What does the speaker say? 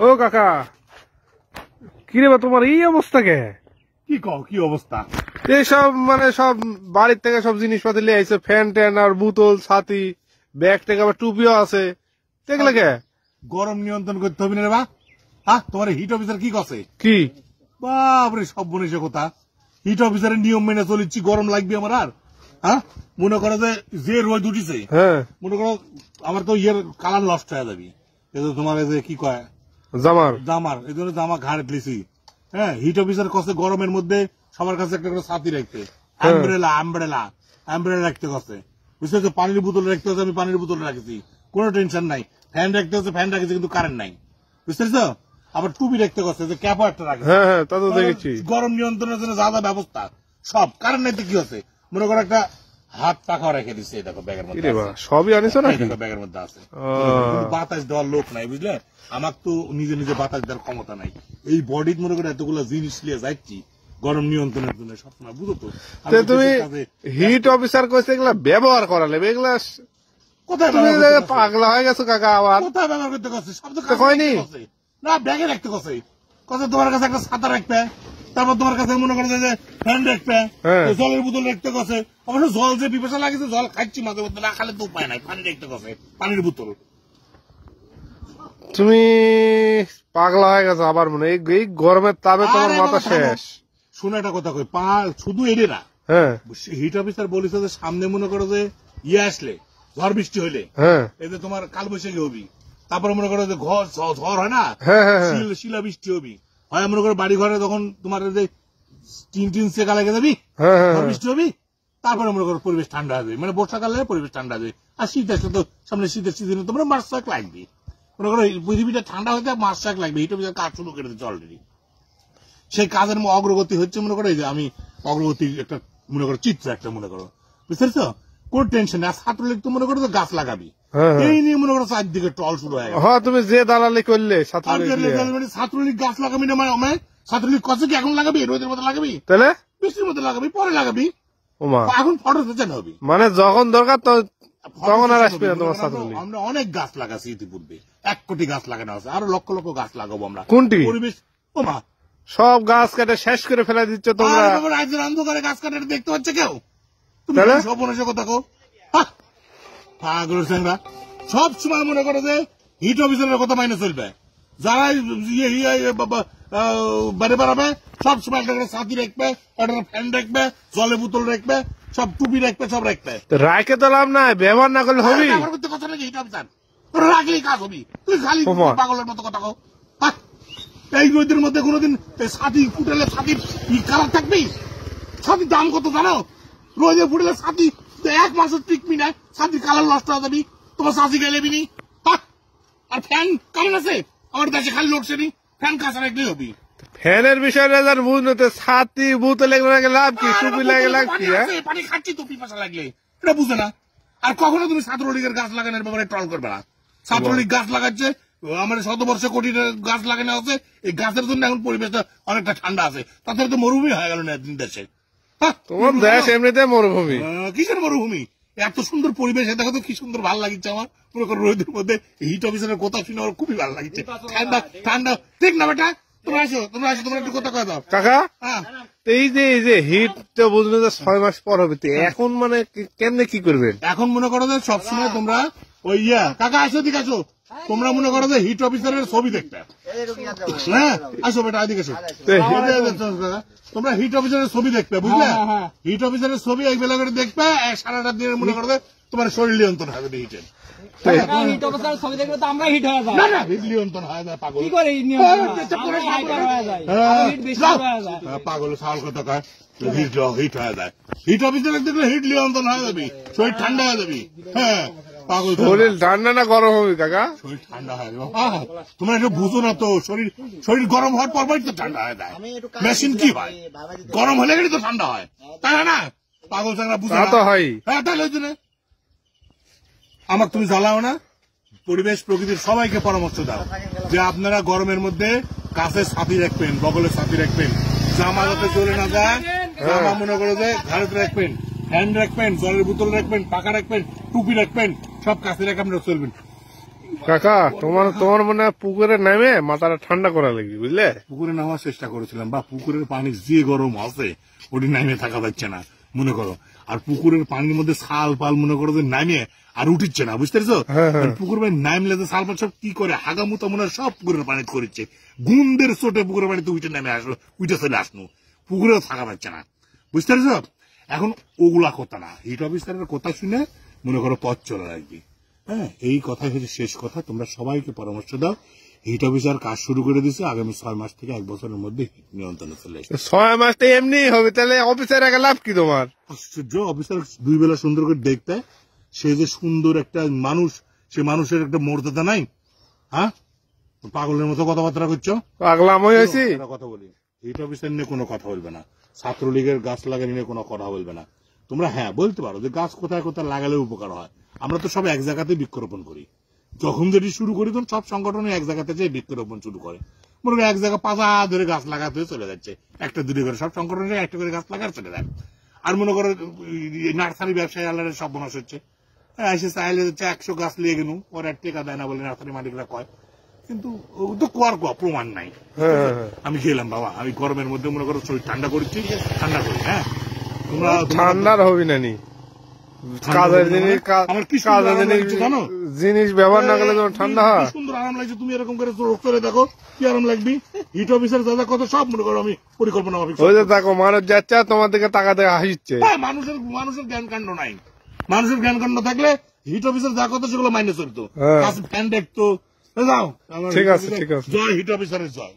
ও কাকা কিরে বা তোমার এই অবস্থা কে? কি কও কি অবস্থা? এইসব মানে সব বাড়ির থেকে সব জিনিসপাতি নিয়ে আইছে, ফ্যান ট্যান আর বোতল ছাতি ব্যাগ থেকে আবার টুপিও আছে, দেখলে কে? গরম নিয়ন্ত্রণ করতে হবে না রে বা? হ্যাঁ, তোমার হিট অফিসার কি কছে? কি বাপরে, সব বনেছে কথা। হিট অফিসারের নিয়ম মেনে চলিচ্ছি, গরম লাগবে আমার আর? হ্যাঁ, মনে করো যে রোদ উঠিছে, হ্যাঁ মনে করো আমার তো ইয়ের কালার নষ্ট হয়ে যাবি। এই যে তোমার এই যে কি কয় জামার এই জন্য জামা ঘাড়ে দিয়েছি। হ্যাঁ, হিট অফিসার কছে গরমের মধ্যে সবার কাছে একটা করে ছাতি রাখতে, অ্যাম্ব্রেলা রাখতে কছে, বুঝতে পারছো? পানির বোতল রাখতে হচ্ছে, আমি পানির বোতল রাখছি, কোনো টেনশন নাই। ফ্যান রাখতে হচ্ছে, ফ্যান রাখছি, কিন্তু কারেন্ট নাই, বুঝতে পারছো? আবার টুপি রাখতে কছে, যে ক্যাপও একটা রাখছে। হ্যাঁ তা তো দেখেছি। গরম নিয়ন্ত্রণের জন্য যা যা ব্যবস্থা সব, কারেন্ট নাই তো কি হচ্ছে? মনে করো একটা হাত পাখাও রেখে দিচ্ছে, দেখো ব্যাগের মধ্যে সবই আনিস না, ব্যাগের মধ্যে আছে। বাতাস দেওয়ার লোক নাই, বুঝলে? আমার তো নিজে নিজে বাতাস দেওয়ার ক্ষমতা নাই। এই বডি মনে করে এতগুলো জিনিস নিয়ে যাচ্ছি গরম নিয়ন্ত্রণের জন্য সবসময়, বুঝো তো? তুমি হিট অফিসার কইছে এগুলা ব্যবহার করা লাগবে, এগুলা কোথায় পাগলা হয়ে গেছো কাকা? আবার কোথায় ব্যবহার করতে করছে? সব তো হয়নি না, ব্যাগে রাখতে করছে। কথা তোমার কাছে একটা ছাতা রাখবে, তারপর তোমার কাছে মনে করো যে ফ্যান রাখবে, জলের বোতল রাখতে গেছে। অবশ্য জল যে পিপাসা লাগেছে, জল খাচ্ছি মাঝে মধ্যে, না খালে তো উপায় নাই, পানি রাখতে গেছে, পানির বোতল। তুমি পাগলা হয়ে গেছো আবার মনে, এই গরমের তাপে তোমার মাথা শেষ। শুনে একটা কথা কই, শুধু এড়ে না, হিট অফিসার বলেছে যে সামনে মনে করো যে ইয়ে আসলে, ঝড় বৃষ্টি হইলে, এই যে তোমার কালবৈশাখী হবি, তারপরে মনে করো যে ঝড় হয় না, শিলা বৃষ্টি হবি, হয় মনে করো বাড়ি ঘরে তখন তোমার যে টিন সেকা লেগে যাবি, ঝড় বৃষ্টি হবি, তারপরে মনে করো পরিবেশ ঠান্ডা হবে, মানে বর্ষাকালে পরিবেশ ঠান্ডা হবে। আর শীত আসলে তো সামনে শীতের সিজনে তোমরা মাস 6 লাগবে, মনে করো পৃথিবীটা ঠান্ডা হতে মাস 6 লাগবে। হিট অফিসার কাজ শুরু করে দিচ্ছে অলরেডি, সেই কাজের অগ্রগতি হচ্ছে। মনে করো এই যে আমি অগ্রগতি একটা মনে করো চিত্র একটা মনে করো, বুঝতে পারছো? কোন টেনশন না। ছাত্রলীগ তো মনে করো গাছ লাগাবি, এই নিয়ে মনে করো চারদিকে টল শুরু হয়ে গেছে। তুমি যে দালালি করলে ছাত্রলীগ গাছ লাগাবি না, মানে ছাত্রলীগ কছে কি এখন লাগাবি? রোদের মধ্যে লাগাবি, তাহলে বৃষ্টির মধ্যে লাগাবি, পরে লাগাবি, এখন ফটো সেচেন হবে, মানে যখন দরকার তখন আর আসবে না তোমার ছাত্রলীগ। আমরা অনেক গাছ লাগাচ্ছি ইতিপূর্বে, 1 কোটি গাছ লাগানো আছে, আরো লক্ষ লক্ষ গাছ লাগাবো আমরা। কোনটি? পরিবেশ ওমা, সব গাছ কাটে শেষ করে ফেলে দিচ্ছ তোমরা। রাজ্যের অন্ধকারে গাছ কাটে দেখতে পাচ্ছে কেউ? তুমি সব কথা কো, পাগল স্যাংরা। সব সময় মনে করো যে হিট অফিসারের কথা মাইনে চলবে, যারা বাড়ি বাড়াবে সব সময় একটা ছাতি রাখবে, একটা ফ্যান রাখবে, জলের বোতল রাখবে, সব টুপি রাখবে, সব রাখবে। রাখে তো লাভ নাই, ব্যবহার না করলে হবে। ব্যবহার করতে কথা নাকি হিট অফিসার? রাখলেই কাজ হবি, তুই খালি পাগলের মতো কথা কো। এই রোদের মধ্যে কোনোদিন ছাতি ফুটালে ছাতির কালার থাকবি? ছাতির দাম কত জানো? রোদে ফুটালে ছাতি 1 মাসের টিকবি না, ছাতির কালার নষ্ট হয়ে যাবি, তোমার চাষি গেলেবি নি। আর ফ্যান কেমন আছে আমার দেশে? খালি লোডশেডিং, ফ্যান কাছে রাখলেই হবি। ফ্যানের বিষয়টা বুঝতে ছাতি বুতে লেগে লাভ কি, টুপি লাগে লাভ কি? পানি খাচ্ছি তো পিপাসা লাগলে, এটা বুঝে না। আর কখনো তুমি ছাত্রলীগের গাছ লাগানোর ব্যাপারে ট্রল করবে না। ছাত্রলীগ গাছ লাগাচ্ছে, আমাদের 100 বর্ষে কোটি গাছ লাগানো আছে, এই গাছের জন্য এখন পরিবেশটা অনেকটা ঠান্ডা আছে, তাছাড়া তো মরুভূমি হয়ে গেল না দেশে। তোমার দেশ এমনিতে মরুভূমি। কিসের মরুভূমি? এত সুন্দর পরিবেশ, দেখো তো কি সুন্দর ভালো লাগছে আমার। মনে করো রোদের মধ্যে হিট অফিসারের কথা শুনে আমার খুবই ভালো লাগছে। ঠান্ডা ঠান্ডা, ঠিক না বেটা? তোমরা আসো তোমরা একটু কথা কয়ে দাও কাকা। এই যে হিট তো বুঝলে 6 মাস পর হবে, এখন মানে কেমনে কি করবেন? এখন মনে করো যে সবসময় তোমরা ওই কাকা আসো, দিকে আসো, তোমরা মনে করো যে হিট অফিসারের ছবি দেখতে, হ্যাঁ আসো বেটা এদিকে আসো। তোমরা হিট অফিসারের ছবি দেখবে, বুঝলে? হিট অফিসারের ছবি এক বেলা করে দেখবে, সারাটা দিনের মনে করো তোমার শরীর নিয়ন্ত্রণ হবে হিটের। হিট অফিসারের ছবি দেখলে তো আমরা হিট হয়ে যাই। না না, হিট নিয়ন্ত্রণ হয় না পাগল। কি করে পাগল সাল কথা কয়, হিট হয়ে যায়। হিট অফিসারের দেখলে হিট নিয়ন্ত্রণ হয়ে যাবি, শরীর ঠান্ডা হয়ে যাবি। হ্যাঁ পাগল, শরীর ঠান্ডা না গরম হবে কাকা? শরীর ঠান্ডা হয় তোমরা একটু বুঝো না তো। শরীর গরম হওয়ার পরপরই তো ঠান্ডা হয়ে যায়। মেশিন কি হয়, গরম হলে গেলে তো ঠান্ডা হয়, তাই না? পাগল চাংরা বুঝো না। হ্যাঁ তাহলে ওই জন্য আমাকে তুমি জ্বালাও না। পরিবেশ প্রকৃতির সবাইকে পরামর্শ দাও যে আপনারা গরমের মধ্যে কাছে ছাতি রাখবেন, বগলে ছাতি রাখবেন, জামা যাতে চলে না যায়, জামা মনে করে যে ঘাড়ে রাখবেন, ফ্যান রাখবেন, জলের বোতল রাখবেন, পাখা রাখবেন, টুপি রাখবেন, সব কাছে রেখে আপনারা চলবেন। কাকা তোমার মনে হয় পুকুরে নামে মাথাটা ঠান্ডা করা লাগবে, বুঝলে? পুকুরে নামার চেষ্টা করেছিলাম, বা পুকুরের পানি যে গরম আছে ওটি নামে থাকা যাচ্ছে না মনে করো। আর পুকুরের পানির মধ্যে শাল পাল মনে করো যে নামিয়ে আর উঠিচ্ছে না, বুঝতে পারছো? পুকুর পানি নামলে যে শাল পাল সব কি করে হাগামুতা মনে হয় সব পুকুরের পানি করেছে, গুন্দের চোটে পুকুরের পানিতে উঠে নামে আসলো, উঠে চলে আসলো, পুকুরেও থাকা যাচ্ছে না, বুঝতে পারছো? এখন ওগুলা কথা না, হিট অফিসারের কথা শুনে মনে করো পথ চলে লাগবে। হ্যাঁ, এই কথাই হচ্ছে শেষ কথা। তোমরা সবাইকে পরামর্শ দাও, হিট অফিসার কাজ শুরু করে দিচ্ছে, আগামী 6 মাস থেকে 1 বছরের মধ্যে হিট নিয়ন্ত্রণে চলে আসবে। 6 মাস তো এমনি হবে, তাহলে অফিসার আগে লাভ কি তোমার? আশ্চর্য, অফিসার 2 বেলা সুন্দর করে দেখতে, সে যে সুন্দর একটা মানুষ, সে মানুষের একটা মর্যাদা নাই? হ্যাঁ, পাগলের মতো কথাবার্তা করছো। পাগলাম হয়েছি কথা বলি, হিট অফিসার নিয়ে কোনো কথা বলবে না, ছাত্রলীগের গাছ লাগানো নিয়ে কোনো কথা বলবে না। তোমরা হ্যাঁ বলতে পারো যে গাছ কোথায় কোথায় লাগালে উপকার হয়, আমরা তো সব এক জায়গাতে বৃক্ষরোপণ করি। যখন যেটি শুরু করি তখন সব সংগঠনে এক জায়গাতে যে বৃক্ষরোপণ শুরু করে, মনে করি এক জায়গায় পাঁচা ধরে গাছ লাগাতে চলে যাচ্ছে, একটা দুটো করে সব সংগঠনে একটা করে গাছ লাগাতে চলে যায়। আর মনে করো নার্সারি ব্যবসায়ী আল্লাহরের সব বনাশ হচ্ছে, এসে চাইলে হচ্ছে 100 গাছ লিয়ে গেল, ওর আর টেকা দেয় না বলে নার্সারি মালিকরা কয়, কিন্তু ও তো কোয়ার প্রমাণ নাই। আমি গেলাম বাবা, আমি গরমের মধ্যে মনে করো শরীর ঠান্ডা করছি, ঠান্ডা করি। হ্যাঁ, তোমরা ঠান্ডার হবি না নি, কাজের জিনিস ব্যবহার না করলে তোমার ঠান্ডা হয়। সুন্দর আরাম লাগছে, তুমি এরকম করে চোখ করে দেখো কি আরাম লাগবে। হিট অফিসার যা যা কত সব মনে করো আমি পরিকল্পনা দেখো, মানুষ যাচ্ছে তোমার দিকে টাকা থেকে হাসিচ্ছে। মানুষের জ্ঞান কাণ্ড নাই, মানুষের জ্ঞান কাণ্ড থাকলে হিট অফিসার যা কত সেগুলো মাইনে চলতো, ফ্যান দেখতো। যাও, ঠিক আছে, ঠিক আছে। জয় হিট অফিসারের জয়।